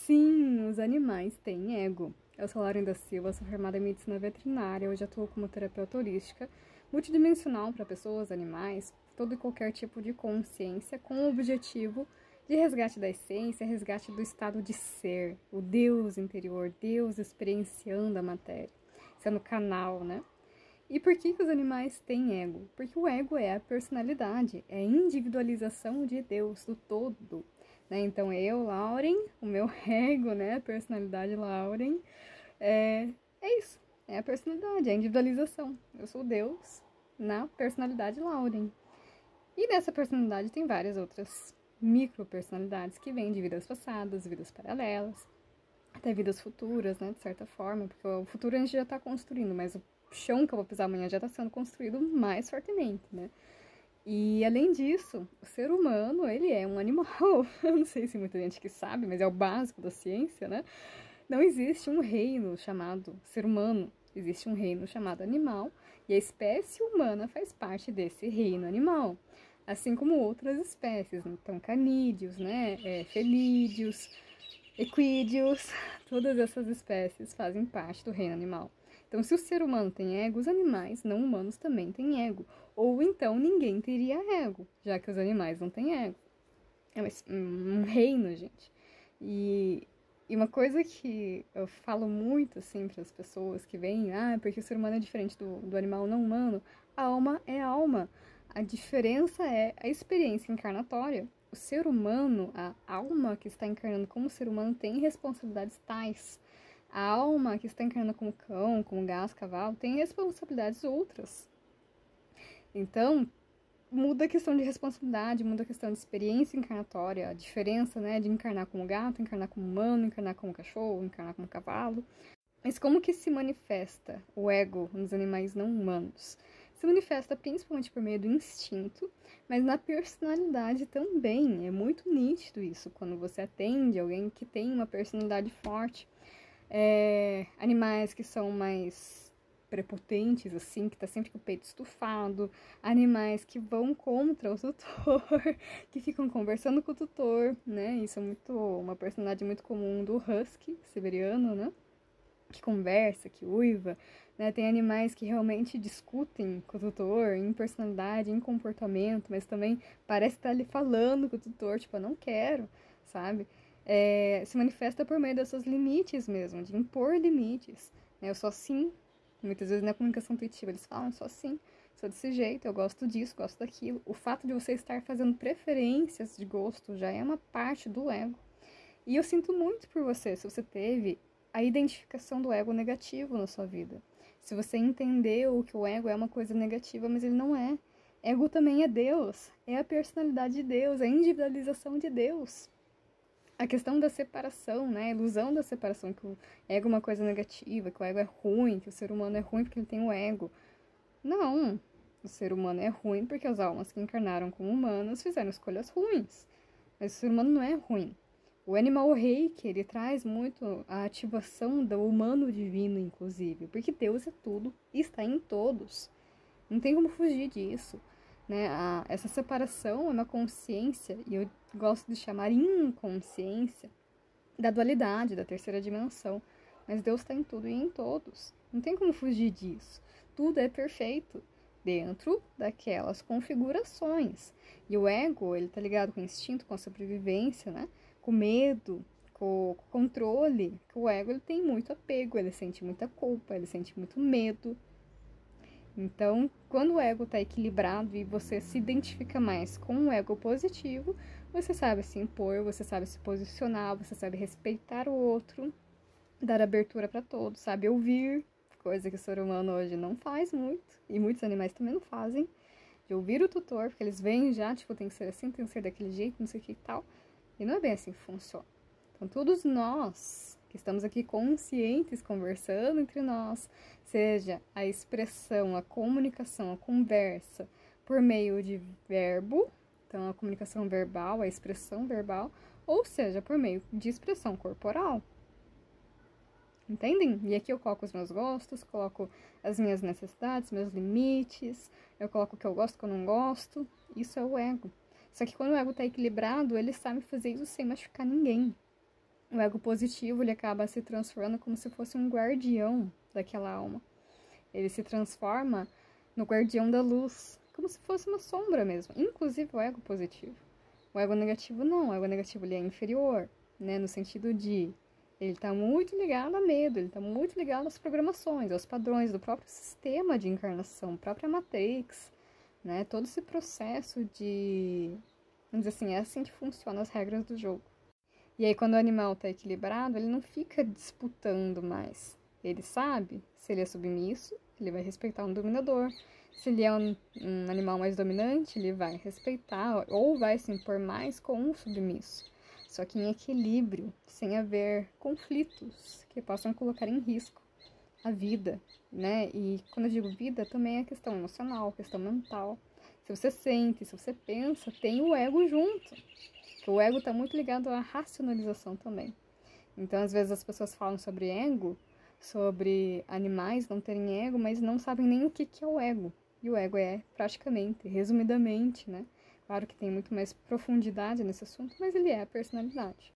Sim, os animais têm ego. Eu sou Lauren da Silva, sou formada em medicina veterinária, hoje atuo como terapeuta holística, multidimensional para pessoas, animais, todo e qualquer tipo de consciência, com o objetivo de resgate da essência, resgate do estado de ser, o Deus interior, Deus experienciando a matéria, sendo canal, né? E por que os animais têm ego? Porque o ego é a personalidade, é a individualização de Deus, do todo. Né? Então, eu, Lauren, o meu ego, né? A personalidade Lauren, é isso. É a personalidade, é a individualização. Eu sou Deus na personalidade Lauren. E nessa personalidade tem várias outras micro-personalidades que vêm de vidas passadas, vidas paralelas, até vidas futuras, né? De certa forma, porque o futuro a gente já está construindo, mas o chão que eu vou pisar amanhã já está sendo construído mais fortemente, né? E além disso, o ser humano, ele é um animal. Eu não sei se muita gente que sabe, mas é o básico da ciência, né? Não existe um reino chamado ser humano, existe um reino chamado animal, e a espécie humana faz parte desse reino animal, assim como outras espécies, então canídeos, né, felídeos, equídeos, todas essas espécies fazem parte do reino animal. Então, se o ser humano tem ego, os animais não humanos também têm ego. Ou então ninguém teria ego, já que os animais não têm ego. É um reino, gente. E uma coisa que eu falo muito, assim, para as pessoas que vêm, porque o ser humano é diferente do animal não humano. A alma é alma. A diferença é a experiência encarnatória. O ser humano, a alma que está encarnando como ser humano, tem responsabilidades tais. A alma que está encarnando como cão, como gato, cavalo, tem responsabilidades outras. Então, muda a questão de responsabilidade, muda a questão de experiência encarnatória, a diferença, né, de encarnar como gato, encarnar como humano, encarnar como cachorro, encarnar como cavalo. Mas como que se manifesta o ego nos animais não humanos? Se manifesta principalmente por meio do instinto, mas na personalidade também. É muito nítido isso quando você atende alguém que tem uma personalidade forte. Animais que são mais prepotentes, assim, que tá sempre com o peito estufado, animais que vão contra o tutor, que ficam conversando com o tutor, né? Isso é uma personalidade muito comum do husky siberiano, né? Que conversa, que uiva, né? Tem animais que realmente discutem com o tutor em personalidade, em comportamento, mas também parece estar ali falando com o tutor, tipo, eu não quero, sabe? Se manifesta por meio dos seus limites mesmo, de impor limites. Né? Eu sou assim, muitas vezes na comunicação intuitiva eles falam, eu sou assim, sou desse jeito, eu gosto disso, gosto daquilo. O fato de você estar fazendo preferências de gosto já é uma parte do ego. E eu sinto muito por você, se você teve a identificação do ego negativo na sua vida. Se você entendeu que o ego é uma coisa negativa, mas ele não é. Ego também é Deus, é a personalidade de Deus, é a individualização de Deus. A questão da separação, né? A ilusão da separação, que o ego é uma coisa negativa, que o ego é ruim, que o ser humano é ruim porque ele tem o ego. Não, o ser humano é ruim porque as almas que encarnaram como humanos fizeram escolhas ruins. Mas o ser humano não é ruim. O Animal Reiki, ele traz muito a ativação do humano divino, inclusive, porque Deus é tudo e está em todos. Não tem como fugir disso. Né? Essa separação é uma consciência, e eu gosto de chamar inconsciência, da dualidade, da terceira dimensão. Mas Deus está em tudo e em todos. Não tem como fugir disso. Tudo é perfeito dentro daquelas configurações. E o ego, ele tá ligado com o instinto, com a sobrevivência, né? Com medo, com o controle. O ego, ele tem muito apego, ele sente muita culpa, ele sente muito medo. Então, quando o ego está equilibrado e você se identifica mais com o ego positivo, você sabe se impor, você sabe se posicionar, você sabe respeitar o outro, dar abertura para todos, sabe ouvir, coisa que o ser humano hoje não faz muito, e muitos animais também não fazem, de ouvir o tutor, porque eles vêm já, tipo, tem que ser assim, tem que ser daquele jeito, não sei o que e tal, e não é bem assim que funciona. Então, todos nós que estamos aqui conscientes, conversando entre nós, seja a expressão, a comunicação, a conversa por meio de verbo, então a comunicação verbal, a expressão verbal, ou seja, por meio de expressão corporal. Entendem? E aqui eu coloco os meus gostos, coloco as minhas necessidades, meus limites, eu coloco o que eu gosto, o que eu não gosto. Isso é o ego. Só que quando o ego está equilibrado, ele sabe fazer isso sem machucar ninguém. O ego positivo, ele acaba se transformando como se fosse um guardião daquela alma. Ele se transforma no guardião da luz, como se fosse uma sombra mesmo, inclusive o ego positivo. O ego negativo não, o ego negativo ele é inferior, né, no sentido de ele está muito ligado a medo, ele está muito ligado às programações, aos padrões do próprio sistema de encarnação, própria Matrix, né, todo esse processo de, vamos dizer assim, é assim que funcionam as regras do jogo. E aí quando o animal está equilibrado, ele não fica disputando mais, ele sabe se ele é submisso, ele vai respeitar um dominador. Se ele é um animal mais dominante, ele vai respeitar ou vai se impor mais com um submisso. Só que em equilíbrio, sem haver conflitos que possam colocar em risco a vida, né? E quando eu digo vida, também é questão emocional, questão mental. Se você sente, se você pensa, tem o ego junto. Porque o ego está muito ligado à racionalização também. Então, às vezes as pessoas falam sobre ego, sobre animais não terem ego, mas não sabem nem o que é o ego. E o ego é praticamente, resumidamente, né? Claro que tem muito mais profundidade nesse assunto, mas ele é a personalidade.